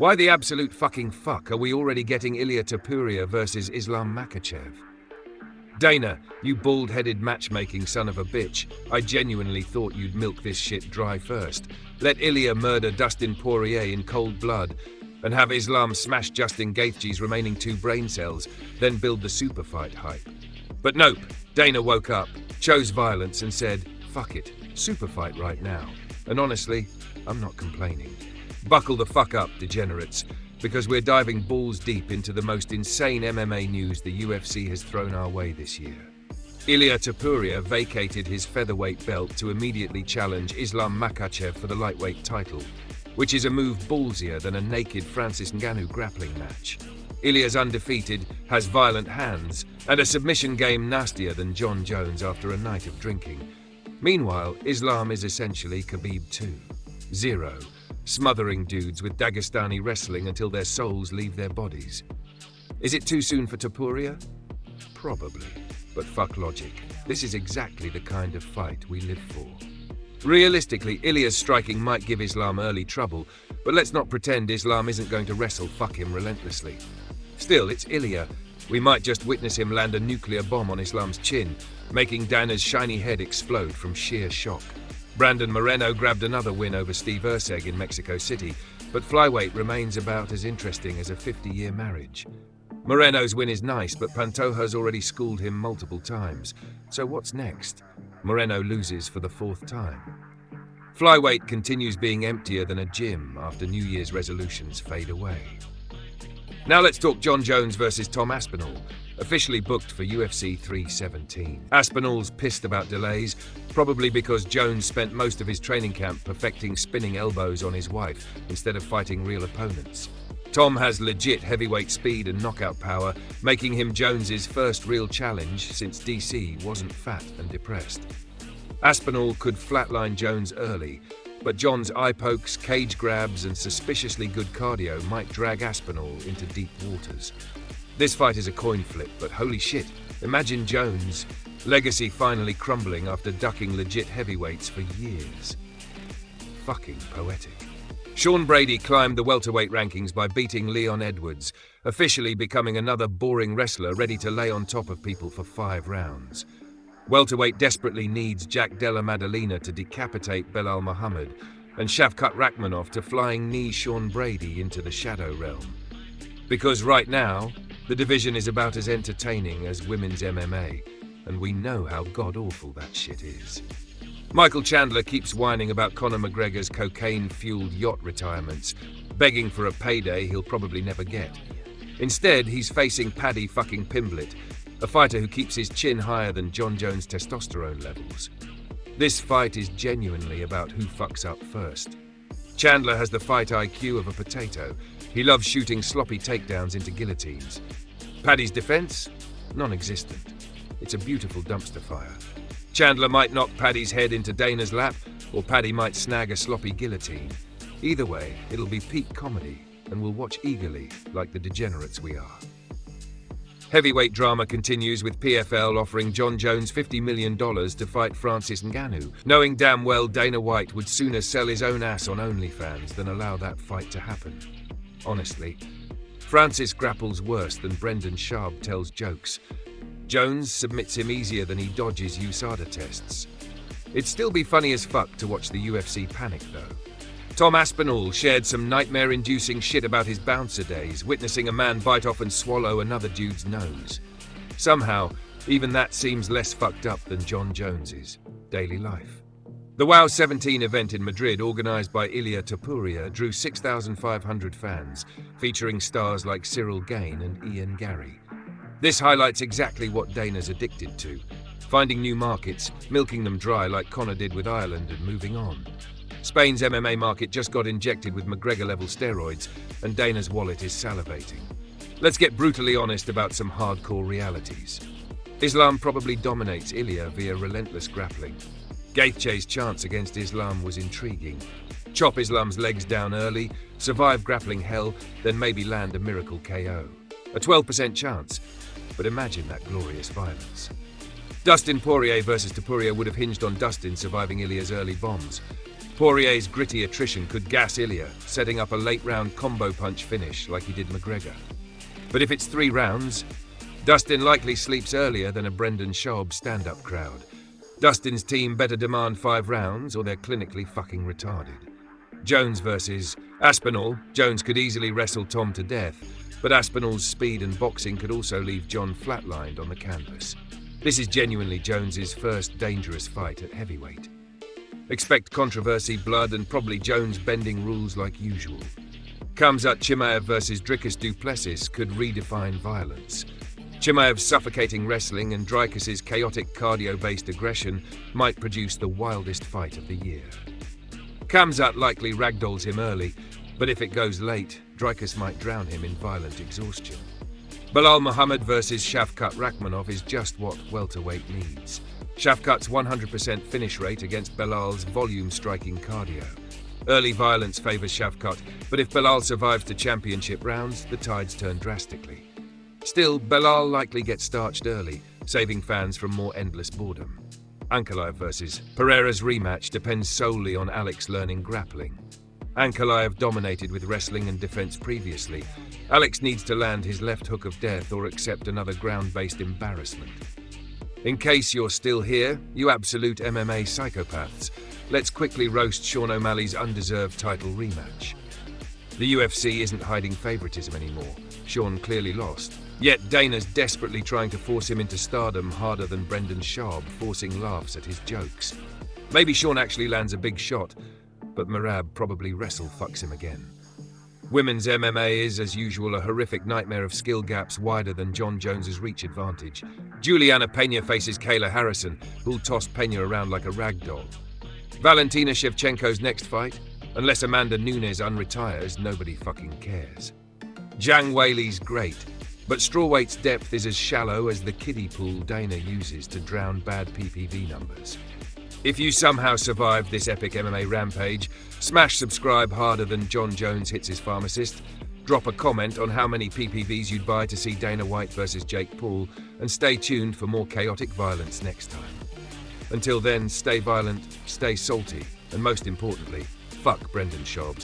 Why the absolute fucking fuck are we already getting Ilia Tuporia versus Islam Makhachev? Dana, you bald-headed matchmaking son of a bitch, I genuinely thought you'd milk this shit dry first. Let Ilia murder Dustin Poirier in cold blood, and have Islam smash Justin Gaethje's remaining 2 brain cells, then build the super fight hype. But nope, Dana woke up, chose violence and said, fuck it, super fight right now. And honestly, I'm not complaining. Buckle the fuck up, degenerates, because we're diving balls deep into the most insane MMA news the UFC has thrown our way this year. Ilia Tuporia vacated his featherweight belt to immediately challenge Islam Makhachev for the lightweight title, which is a move ballsier than a naked Francis Ngannou grappling match. Ilia's undefeated, has violent hands, and a submission game nastier than Jon Jones after a night of drinking. Meanwhile, Islam is essentially Khabib 2.0, smothering dudes with Dagestani wrestling until their souls leave their bodies. Is it too soon for Tuporia? Probably, but fuck logic. This is exactly the kind of fight we live for. Realistically, Ilia's striking might give Islam early trouble, but let's not pretend Islam isn't going to wrestle fuck him relentlessly. Still, it's Ilia. We might just witness him land a nuclear bomb on Islam's chin, making Dana's shiny head explode from sheer shock. Brandon Moreno grabbed another win over Steve Erceg in Mexico City, but flyweight remains about as interesting as a 50-year marriage. Moreno's win is nice, but Pantoja's already schooled him multiple times. So what's next? Moreno loses for the 4th time. Flyweight continues being emptier than a gym after New Year's resolutions fade away. Now let's talk Jon Jones versus Tom Aspinall, officially booked for UFC 317. Aspinall's pissed about delays, probably because Jones spent most of his training camp perfecting spinning elbows on his wife instead of fighting real opponents. Tom has legit heavyweight speed and knockout power, making him Jones's first real challenge since DC wasn't fat and depressed. Aspinall could flatline Jones early, but Jon's eye pokes, cage grabs, and suspiciously good cardio might drag Aspinall into deep waters. This fight is a coin flip, but holy shit, imagine Jones' legacy finally crumbling after ducking legit heavyweights for years. Fucking poetic. Sean Brady climbed the welterweight rankings by beating Leon Edwards, officially becoming another boring wrestler ready to lay on top of people for 5 rounds. Welterweight desperately needs Jack Della Maddalena to decapitate Belal Muhammad, and Shavkat Rakhmonov to flying knee Sean Brady into the shadow realm. Because right now, the division is about as entertaining as women's MMA, and we know how god-awful that shit is. Michael Chandler keeps whining about Conor McGregor's cocaine-fueled yacht retirements, begging for a payday he'll probably never get. Instead, he's facing Paddy fucking Pimblett, a fighter who keeps his chin higher than Jon Jones' testosterone levels. This fight is genuinely about who fucks up first. Chandler has the fight IQ of a potato. He loves shooting sloppy takedowns into guillotines. Paddy's defense? Non-existent. It's a beautiful dumpster fire. Chandler might knock Paddy's head into Dana's lap, or Paddy might snag a sloppy guillotine. Either way, it'll be peak comedy, and we'll watch eagerly like the degenerates we are. Heavyweight drama continues with PFL offering Jon Jones $50 million to fight Francis Ngannou, knowing damn well Dana White would sooner sell his own ass on OnlyFans than allow that fight to happen. Honestly, Francis grapples worse than Brendan Schaub tells jokes. Jones submits him easier than he dodges USADA tests. It'd still be funny as fuck to watch the UFC panic though. Tom Aspinall shared some nightmare-inducing shit about his bouncer days, witnessing a man bite off and swallow another dude's nose. Somehow, even that seems less fucked up than Jon Jones's daily life. The WOW 17 event in Madrid, organized by Ilia Tuporia, drew 6,500 fans, featuring stars like Cyril Gane and Ian Gary. This highlights exactly what Dana's addicted to, finding new markets, milking them dry like Conor did with Ireland, and moving on. Spain's MMA market just got injected with McGregor-level steroids, and Dana's wallet is salivating. Let's get brutally honest about some hardcore realities. Islam probably dominates Ilia via relentless grappling. Gaethje's chance against Islam was intriguing. Chop Islam's legs down early, survive grappling hell, then maybe land a miracle KO. A 12% chance, but imagine that glorious violence. Dustin Poirier versus Tuporia would have hinged on Dustin surviving Ilia's early bombs. Poirier's gritty attrition could gas Ilya, setting up a late-round combo punch finish like he did McGregor. But if it's 3 rounds, Dustin likely sleeps earlier than a Brendan Schaub stand-up crowd. Dustin's team better demand 5 rounds or they're clinically fucking retarded. Jones versus Aspinall. Jones could easily wrestle Tom to death, but Aspinall's speed and boxing could also leave John flatlined on the canvas. This is genuinely Jones's first dangerous fight at heavyweight. Expect controversy, blood, and probably Jones bending rules like usual. Khamzat Chimaev versus Dricus du Plessis could redefine violence. Chimaev's suffocating wrestling and Dricus's chaotic cardio-based aggression might produce the wildest fight of the year. Khamzat likely ragdolls him early, but if it goes late, Dricus might drown him in violent exhaustion. Belal Muhammad versus Shavkat Rakhmonov is just what welterweight needs. Shavkat's 100% finish rate against Belal's volume-striking cardio. Early violence favors Shavkat, but if Belal survives to championship rounds, the tides turn drastically. Still, Belal likely gets starched early, saving fans from more endless boredom. Ankalaev versus Pereira's rematch depends solely on Alex learning grappling. Ankalaev dominated with wrestling and defense previously. Alex needs to land his left hook of death or accept another ground-based embarrassment. In case you're still here, you absolute MMA psychopaths, let's quickly roast Sean O'Malley's undeserved title rematch. The UFC isn't hiding favoritism anymore. Sean clearly lost. Yet Dana's desperately trying to force him into stardom harder than Brendan Schaub, forcing laughs at his jokes. Maybe Sean actually lands a big shot, but Merab probably wrestle fucks him again. Women's MMA is, as usual, a horrific nightmare of skill gaps wider than John Jones's reach advantage. Juliana Pena faces Kayla Harrison, who'll toss Pena around like a rag doll. Valentina Shevchenko's next fight? Unless Amanda Nunes unretires, nobody fucking cares. Zhang Weili's great, but strawweight's depth is as shallow as the kiddie pool Dana uses to drown bad PPV numbers. If you somehow survived this epic MMA rampage, smash subscribe harder than John Jones hits his pharmacist, drop a comment on how many PPVs you'd buy to see Dana White versus Jake Paul, and stay tuned for more chaotic violence next time. Until then, stay violent, stay salty, and most importantly, fuck Brendan Schaub.